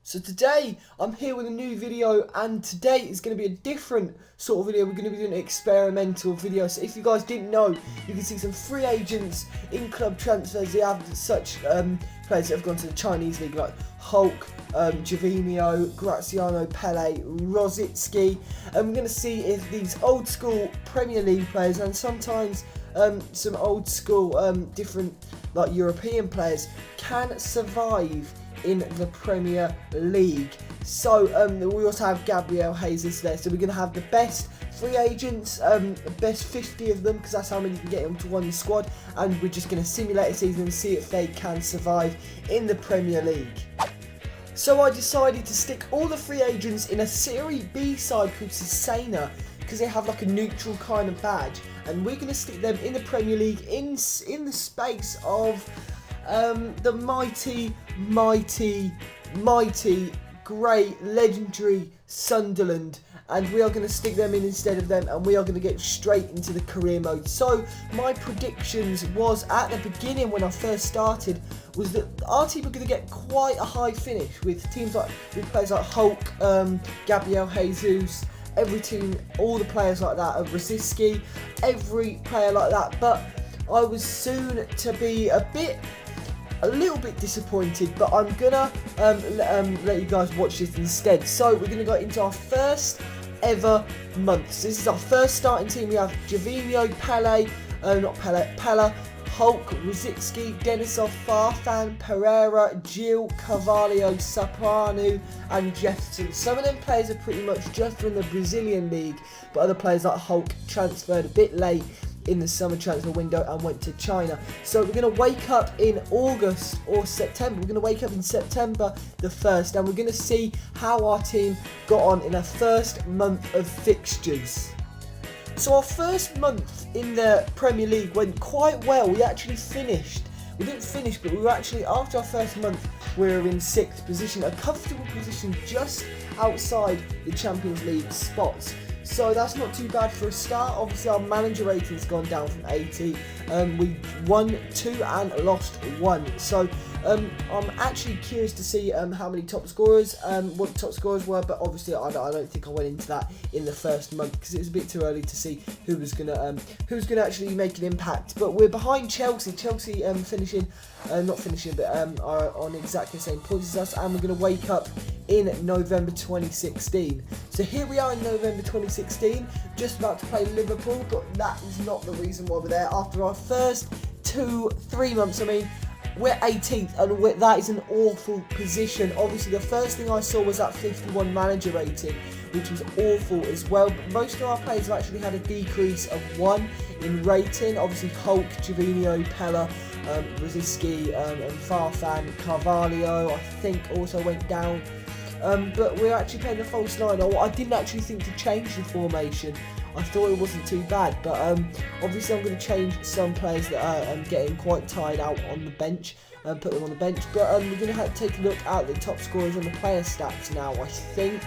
So today I'm here with a new video, and today is going to be a different sort of video. We're going to be doing an experimental video. So if you guys didn't know, you can see some free agents in club transfers. They have such players that have gone to the Chinese league like Hulk, Gervinho, Graziano, Pele, Rosicki. And we're going to see if these old school Premier League players and sometimes some old school different like European players can survive in the Premier League. So we also have GreeveHD there, so we're going to have the best free agents, the best 50 of them, because that's how many you can get into one squad, and we're just going to simulate a season and see if they can survive in the Premier League. So I decided to stick all the free agents in a Serie B side called Cesena, because they have like a neutral kind of badge, and we're going to stick them in the Premier League in the space of the mighty, great, legendary Sunderland, and we are going to stick them in instead of them, and we are going to get straight into the career mode. So my predictions was at the beginning when I first started was that our team are going to get quite a high finish with teams like players like Hulk, GreeveHD, every team, all the players like that, Rosicki, every player like that. But I was soon to be a little bit disappointed, but I'm gonna let you guys watch this instead. So we're gonna go into our first ever month. So this is our first starting team. We have Gervinho, Pele, Hulk, Rosicki, Denisov, Farfan, Pereira, Gil, Carvalho, Soprano, and Jefferson. Some of them players are pretty much just from the Brazilian league, but other players like Hulk transferred a bit late in the summer transfer window and went to China. So we're going to wake up in August or September. We're going to wake up in September the 1st, and we're going to see how our team got on in our first month of fixtures. So our first month in the Premier League went quite well. We actually finished. We didn't finish, but we were actually, after our first month, we were in 6th position, a comfortable position just outside the Champions League spots. So that's not too bad for a start. Obviously our manager rating's gone down from 80. We won 2 and lost 1. So I'm actually curious to see how many top scorers, what the top scorers were, but obviously I don't think I went into that in the first month because it was a bit too early to see who was gonna actually make an impact. But we're behind Chelsea. Chelsea not finishing, but are on exactly the same points as us, and we're gonna wake up in November 2016. So here we are in November 2016, just about to play Liverpool, but that is not the reason why we're there. After our first 3 months, we're 18th, and that is an awful position. Obviously, the first thing I saw was that 51 manager rating, which was awful as well. But most of our players have actually had a decrease of 1 in rating. Obviously, Hulk, Gervinho, Pele, Rosicki, and Farfan, Carvalho, I think, also went down. But we're actually playing the false 9. I didn't actually think to change the formation. I thought it wasn't too bad, but obviously I'm going to change some players that are getting quite tired out on the bench and put them on the bench. But we're going to take a look at the top scorers and the player stats now, I think.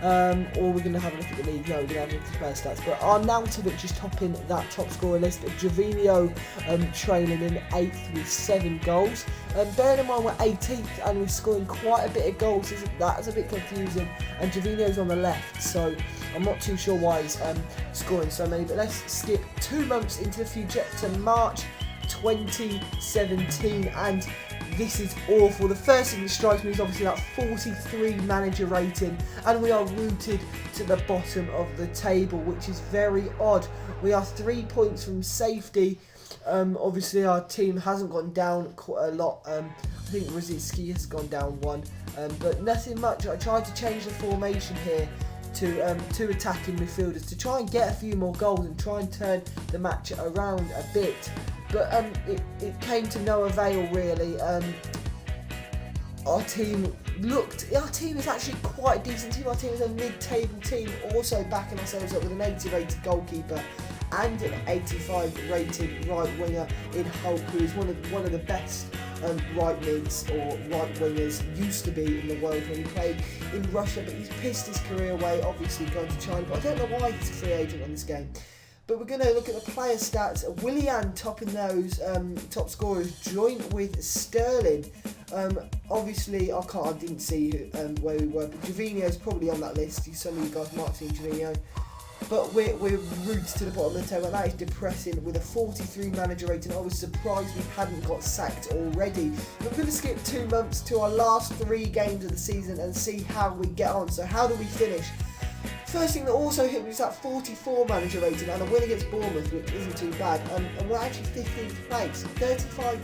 Or we're going to have a look at the league. No, we're going to have a look at the player stats. But our narrative just topping that top scorer list. Gervinho trailing in 8th with 7 goals. Bearing in mind we're 18th and we're scoring quite a bit of goals. That's a bit confusing. And Gervinho's on the left, so I'm not too sure why he's scoring so many. But let's skip 2 months into the future to March 2017, and this is awful. The first thing that strikes me is obviously that 43 manager rating, and we are rooted to the bottom of the table, which is very odd. We are 3 points from safety. Obviously our team hasn't gone down quite a lot. I think Rosicki has gone down 1, but nothing much. I tried to change the formation here to 2 attacking midfielders to try and get a few more goals and try and turn the match around a bit. But it came to no avail, really. Our team is actually quite a decent team. Our team is a mid-table team, also backing ourselves up with an 80 rated goalkeeper and an 85 rated right winger in Hulk, who is one of the best right mids or right wingers used to be in the world when he played in Russia, but he's pissed his career away, obviously going to China. But I don't know why he's a free agent on this game. But we're going to look at the player stats. Willian topping those top scorers, joint with Sterling. Obviously, I didn't see where we were, but Gervinho's probably on that list. Some of you guys might have seen Gervinho. But we're rooted to the bottom of the table, and that is depressing. With a 43 manager rating, I was surprised we hadn't got sacked already. But we're going to skip 2 months to our last 3 games of the season and see how we get on. So how do we finish? First thing that also hit me was that 44 manager rating and a win against Bournemouth, which isn't too bad. And we're actually 15th place. 35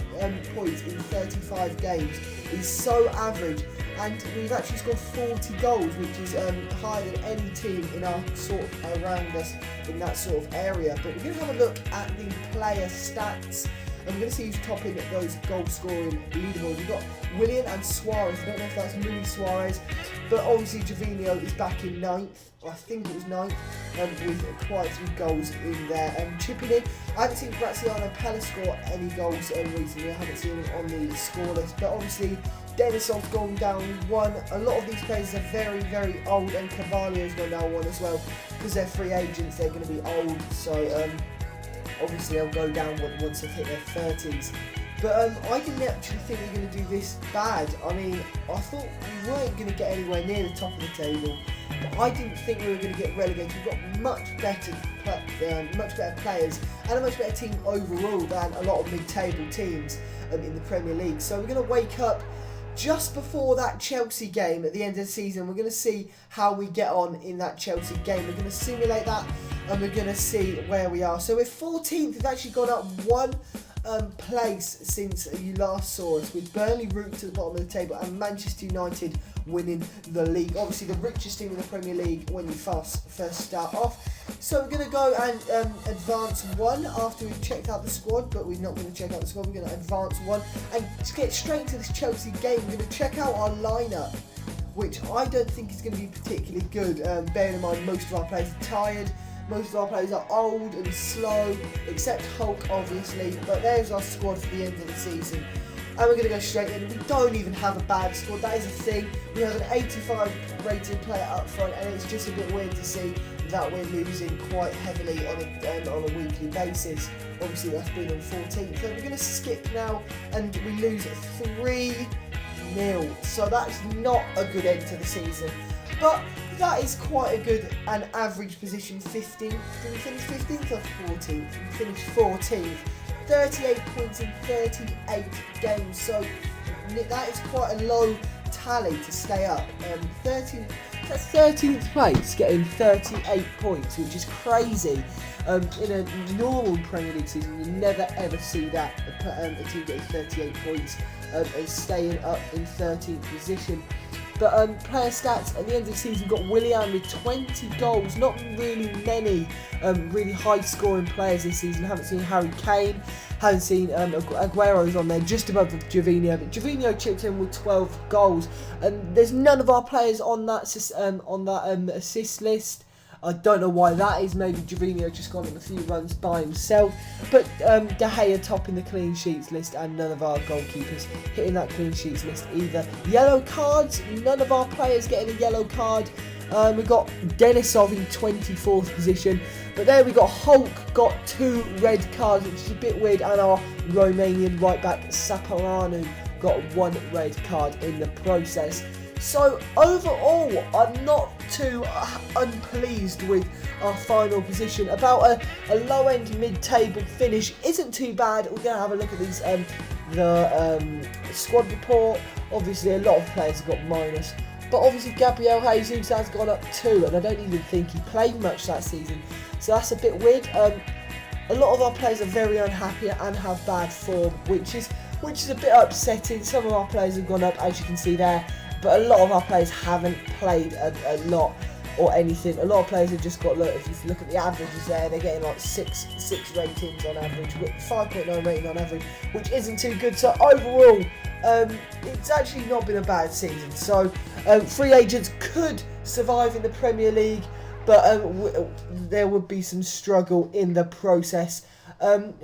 points in 35 games is so average. And we've actually scored 40 goals, which is higher than any team in our sort of around us in that sort of area. But we're going to have a look at the player stats. And we're going to see who's topping those goal scoring leaderboards. We've got Willian and Suarez. I don't know if that's Luis Suarez, but obviously Gervinho is back in 9th. I think it was 9th, with quite a few goals in there. Chipping in, I haven't seen Graziano PELE score any goals recently. I haven't seen him on the score list, but obviously Denisov's gone down 1. A lot of these players are very, very old, and Carvalho's gone down 1 as well, because they're free agents. They're going to be old, so obviously they'll go down once they've hit their 30s. But I didn't actually think we were going to do this bad. I mean, I thought we weren't going to get anywhere near the top of the table, but I didn't think we were going to get relegated. We've got much better players and a much better team overall than a lot of mid-table teams in the Premier League. So we're going to wake up just before that Chelsea game at the end of the season. We're going to see how we get on in that Chelsea game. We're going to simulate that, and we're going to see where we are. So we're 14th. We've actually gone up 1 place since you last saw us, with Burnley rooted to the bottom of the table and Manchester United winning the league. Obviously the richest team in the Premier League when you first start off. So we're going to go and advance 1 after we've checked out the squad, but we're not going to check out the squad. We're going to advance 1 and get straight into this Chelsea game. We're going to check out our lineup, which I don't think is going to be particularly good, bearing in mind most of our players are tired. Most of our players are old and slow, except Hulk, obviously. But there's our squad for the end of the season. And we're going to go straight in. We don't even have a bad squad. That is a thing. We have an 85 rated player up front, and it's just a bit weird to see that we're losing quite heavily on a weekly basis. Obviously, that's been on 14th. So we're going to skip now, and we lose 3-0. So that's not a good end to the season. But that is quite a good and average position. 15th. Did we finish 15th or 14th? We finished 14th. 38 points in 38 games. So that is quite a low tally to stay up. 13th place, getting 38 points, which is crazy. In a normal Premier League season, you never ever see that a team getting 38 points and staying up in 13th position. But player stats at the end of the season, we've got Willian with 20 goals. Not really many really high scoring players this season. Haven't seen Harry Kane, haven't seen Aguero's on there, just above Gervinho. But Gervinho chipped in with 12 goals. And there's none of our players on that assist list. I don't know why that is. Maybe Gervinho just gone on a few runs by himself. But De Gea topping the clean sheets list, and none of our goalkeepers hitting that clean sheets list either. Yellow cards, none of our players getting a yellow card. We've got Denisov in 24th position. But there we got Hulk got 2 red cards, which is a bit weird. And our Romanian right back Saparanu got 1 red card in the process. So overall, I'm not too unpleased with our final position. About a low-end mid-table finish isn't too bad. We're going to have a look at these the squad report. Obviously, a lot of players have got minus. But obviously, Gabriel Jesus has gone up 2, and I don't even think he played much that season. So that's a bit weird. A lot of our players are very unhappy and have bad form, which is a bit upsetting. Some of our players have gone up, as you can see there. But a lot of our players haven't played a lot or anything. A lot of players have just got, look, if you look at the averages there, they're getting like 6 ratings on average, 5.9 rating on average, which isn't too good. So overall, it's actually not been a bad season. So free agents could survive in the Premier League, but there would be some struggle in the process.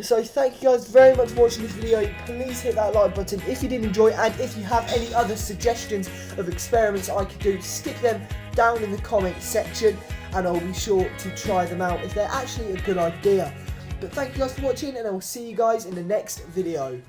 So thank you guys very much for watching this video. Please hit that like button if you did enjoy, and if you have any other suggestions of experiments I could do, stick them down in the comment section. and I'll be sure to try them out if they're actually a good idea. But thank you guys for watching, and I will see you guys in the next video.